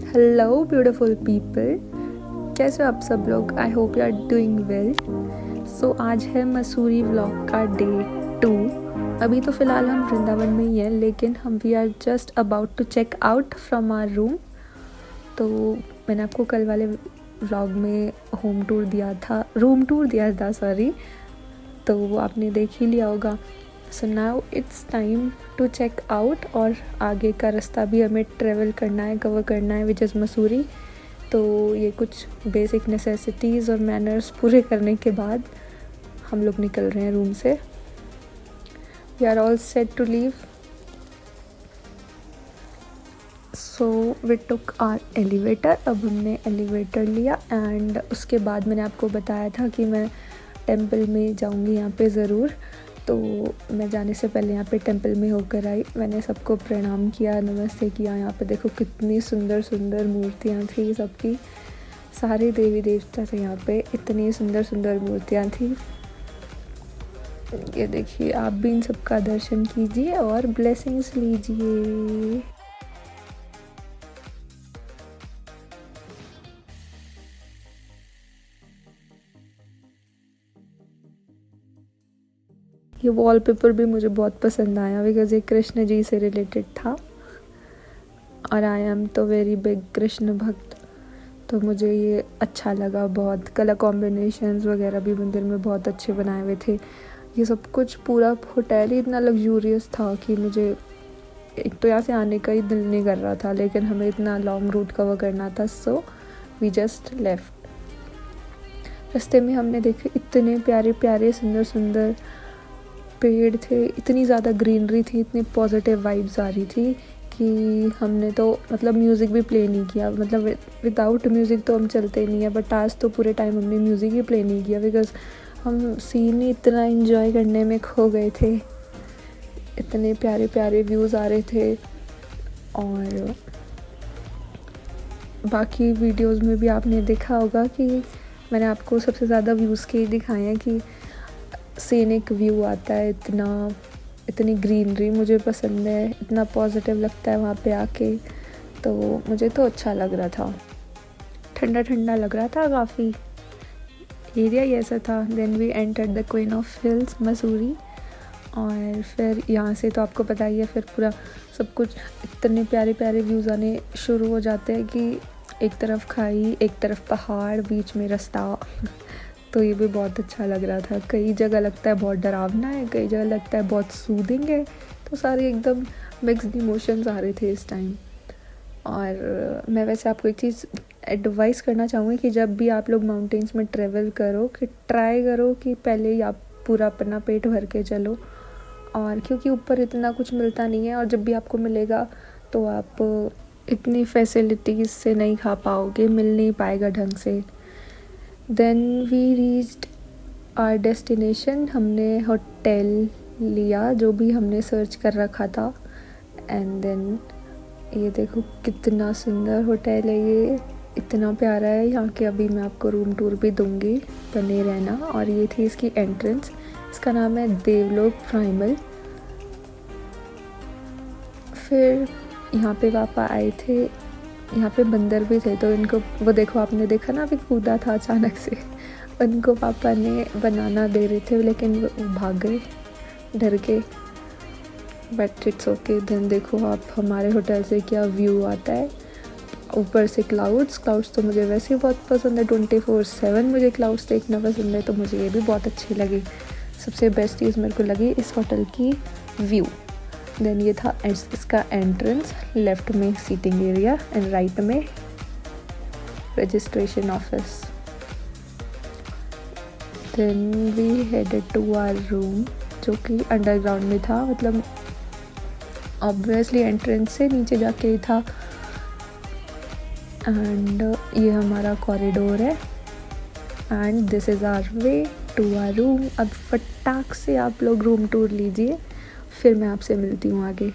Hello beautiful people, कैसे हो आप सब लोग। I hope you are doing well. So आज है मसूरी व्लॉग का डे 2। अभी तो फ़िलहाल हम वृंदावन में ही हैं, लेकिन हम we are just about to check out from our room. तो मैंने आपको कल वाले व्लॉग में रूम टूर दिया था सॉरी, तो वो आपने देख ही लिया होगा। So now it's time to check out, और आगे का रास्ता भी हमें ट्रेवल करना है, कवर करना है, विच इज़ मसूरी। तो ये कुछ बेसिक नेसेसिटीज़ और मैनर्स पूरे करने के बाद हम लोग निकल रहे हैं रूम से। We are all set to leave. So we took our elevator. अब हमने एलिवेटर लिया एंड उसके बाद मैंने आपको बताया था कि मैं टेंपल में जाऊंगी यहाँ पे ज़रूर। तो मैं जाने से पहले यहाँ पे टेंपल में होकर आई, मैंने सबको प्रणाम किया, नमस्ते किया। यहाँ पे देखो कितनी सुंदर सुंदर मूर्तियाँ थी सबकी, सारे देवी देवता थे यहाँ पे, इतनी सुंदर सुंदर मूर्तियाँ थी। ये देखिए, आप भी इन सबका दर्शन कीजिए और ब्लेसिंग्स लीजिए। ये वॉलपेपर भी मुझे बहुत पसंद आया बिकॉज़ ये कृष्ण जी से रिलेटेड था, और आई एम तो वेरी बिग कृष्ण भक्त, तो मुझे ये अच्छा लगा बहुत। कलर कॉम्बिनेशंस वगैरह भी मंदिर में बहुत अच्छे बनाए हुए थे। ये सब कुछ पूरा होटल ही इतना लग्जूरियस था कि मुझे एक तो यहाँ से आने का ही दिल नहीं कर रहा था, लेकिन हमें इतना लॉन्ग रूट कवर करना था, सो वी जस्ट लेफ्ट। रास्ते में हमने देखे इतने प्यारे प्यारे सुंदर सुंदर पेड़ थे, इतनी ज़्यादा ग्रीनरी थी, इतनी पॉजिटिव वाइब्स आ रही थी कि हमने तो मतलब म्यूज़िक भी प्ले नहीं किया। मतलब विदाउट म्यूज़िक तो हम चलते नहीं है, बट आज तो पूरे टाइम हमने म्यूज़िक ही प्ले नहीं किया बिकॉज़ हम सीन ही इतना एंजॉय करने में खो गए थे। इतने प्यारे प्यारे व्यूज़ आ रहे थे। और बाकी वीडियोस में भी आपने देखा होगा कि मैंने आपको सबसे ज़्यादा व्यूज़ के ही दिखाए हैं कि सीनिक व्यू आता है, इतनी ग्रीनरी मुझे पसंद है, इतना पॉजिटिव लगता है वहाँ पे आके। तो मुझे तो अच्छा लग रहा था, ठंडा ठंडा लग रहा था काफ़ी, एरिया ही ऐसा था। Then we entered the queen of hills Mussoorie, और फिर यहाँ से तो आपको पता ही है, फिर पूरा सब कुछ इतने प्यारे प्यारे व्यूज़ आने शुरू हो जाते हैं कि एक तरफ खाई, एक तरफ पहाड़, बीच में रास्ता। तो ये भी बहुत अच्छा लग रहा था। कई जगह लगता है बहुत डरावना है, कई जगह लगता है बहुत सूदिंग है, तो सारे एकदम मिक्स्ड इमोशंस आ रहे थे इस टाइम। और मैं वैसे आपको एक चीज़ एडवाइस करना चाहूँगी कि जब भी आप लोग माउंटेन्स में ट्रेवल करो, कि ट्राई करो कि पहले ही आप पूरा अपना पेट भर के चलो, और क्योंकि ऊपर इतना कुछ मिलता नहीं है, और जब भी आपको मिलेगा तो आप इतनी फैसिलिटीज़ से नहीं खा पाओगे, मिल नहीं पाएगा ढंग से। Then we reached our destination. हमने होटल लिया जो भी हमने सर्च कर रखा था, एंड देन ये देखो कितना सुंदर होटल है, ये इतना प्यारा है यहाँ के। अभी मैं आपको रूम टूर भी दूंगी, बने रहना। और ये थी इसकी एंट्रेंस, इसका नाम है देवलोक प्राइमल। फिर यहाँ पे पापा आए थे, यहाँ पे बंदर भी थे, तो इनको वो देखो, आपने देखा ना अभी कूदा था अचानक से। उनको पापा ने बनाना दे रहे थे, लेकिन वो भाग गए डर के, बट इट्स ओके। देन देखो आप, हमारे होटल से क्या व्यू आता है, ऊपर से क्लाउड्स तो मुझे वैसे ही बहुत पसंद है। 24/7 मुझे क्लाउड्स देखना पसंद है, तो मुझे ये भी बहुत अच्छी लगी। सबसे बेस्ट चीज़ मेरे को लगी इस होटल की व्यू। देन ये था इसका एंट्रेंस, लेफ्ट में सीटिंग एरिया एंड राइट में registration office. Then we headed to our room, जो कि अंडरग्राउंड में था, मतलब ऑब्वियसली एंट्रेंस से नीचे जाके ही था। एंड ये हमारा कॉरिडोर है, and this is our way to our room. अब फटाक से आप लोग रूम टूर लीजिए, फिर मैं आपसे मिलती हूँ आगे।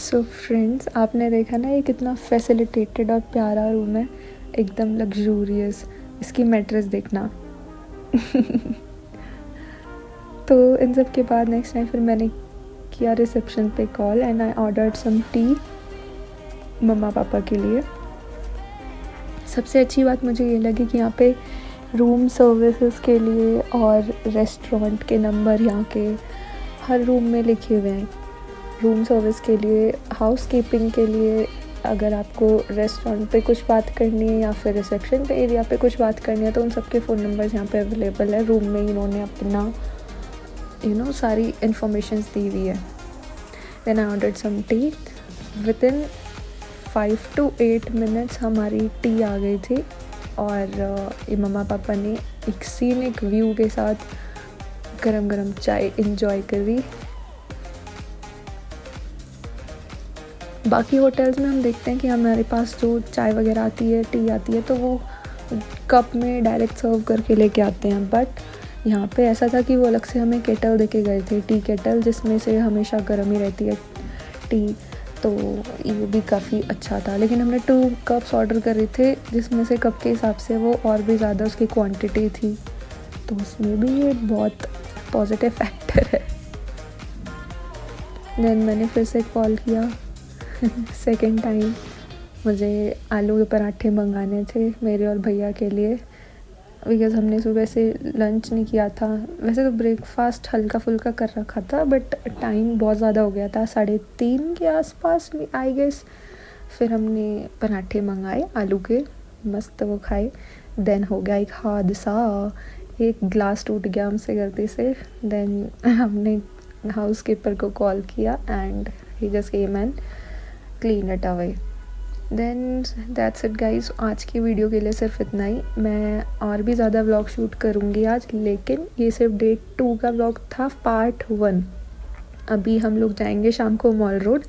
सो फ्रेंड्स, आपने देखा ना ये कितना फैसिलिटेटेड और प्यारा रूम है, एकदम लग्जूरियस। इसकी मैट्रेस देखना। तो इन सब के बाद नेक्स्ट टाइम फिर मैंने किया रिसेप्शन पे call and I ordered some tea मम्मा पापा के लिए। सबसे अच्छी बात मुझे ये लगी कि यहाँ पे रूम सर्विसेज के लिए और रेस्टोरेंट के नंबर यहाँ के हर रूम में लिखे हुए हैं। रूम सर्विस के लिए, हाउसकीपिंग के लिए, अगर आपको रेस्टोरेंट पे कुछ बात करनी है या फिर रिसेप्शन पे एरिया पे कुछ बात करनी है तो उन सबके फ़ोन नंबर्स यहाँ पे अवेलेबल है। रूम में इन्होंने अपना सारी इन्फॉर्मेशंस दी हुई है। Then I ordered some tea. Within 5 to 8 minutes हमारी टी आ गई थी और ये मम्मा पापा ने एक सीनिक व्यू के साथ गरम गरम चाय इंजॉय करी। बाकी होटल्स में हम देखते हैं कि हमारे पास जो चाय वगैरह आती है, टी आती है, तो वो कप में डायरेक्ट सर्व करके लेके आते हैं। बट यहाँ पे ऐसा था कि वो अलग से हमें केटल देके गए थे, टी केटल, जिसमें से हमेशा गर्म ही रहती है टी। तो ये भी काफ़ी अच्छा था। लेकिन हमने 2 कप्स ऑर्डर करे थे, जिसमें से कप के हिसाब से वो और भी ज़्यादा उसकी क्वांटिटी थी, तो उसमें भी ये बहुत पॉजिटिव फैक्टर है। देन मैंने फिर से कॉल किया सेकेंड टाइम। मुझे आलू के पराठे मंगाने थे मेरे और भैया के लिए, बिकॉज़ हमने सुबह से लंच नहीं किया था। वैसे तो ब्रेकफास्ट हल्का फुल्का कर रखा था, बट टाइम बहुत ज़्यादा हो गया था, 3:30 के आसपास में आई गेस। फिर हमने पराठे मंगाए आलू के, मस्त वो खाए। देन हो गया एक हादसा, एक ग्लास टूट गया हमसे गलती से। देन हमने हाउसकीपर को कॉल किया and he just came and clean it away. Then that's it guys. आज की वीडियो के लिए सिर्फ इतना ही। मैं और भी ज़्यादा व्लॉग शूट करूँगी आज, लेकिन ये सिर्फ डे 2 का व्लॉग था, पार्ट 1। अभी हम लोग जाएंगे शाम को मॉल रोड,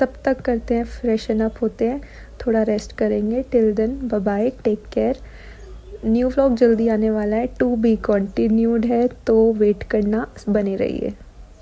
तब तक करते हैं फ्रेशन अप होते हैं, थोड़ा रेस्ट करेंगे। Till then bye bye, take care. New vlog जल्दी आने वाला है, टू बी कंटिन्यूड है, तो वेट करना, बने रहिए।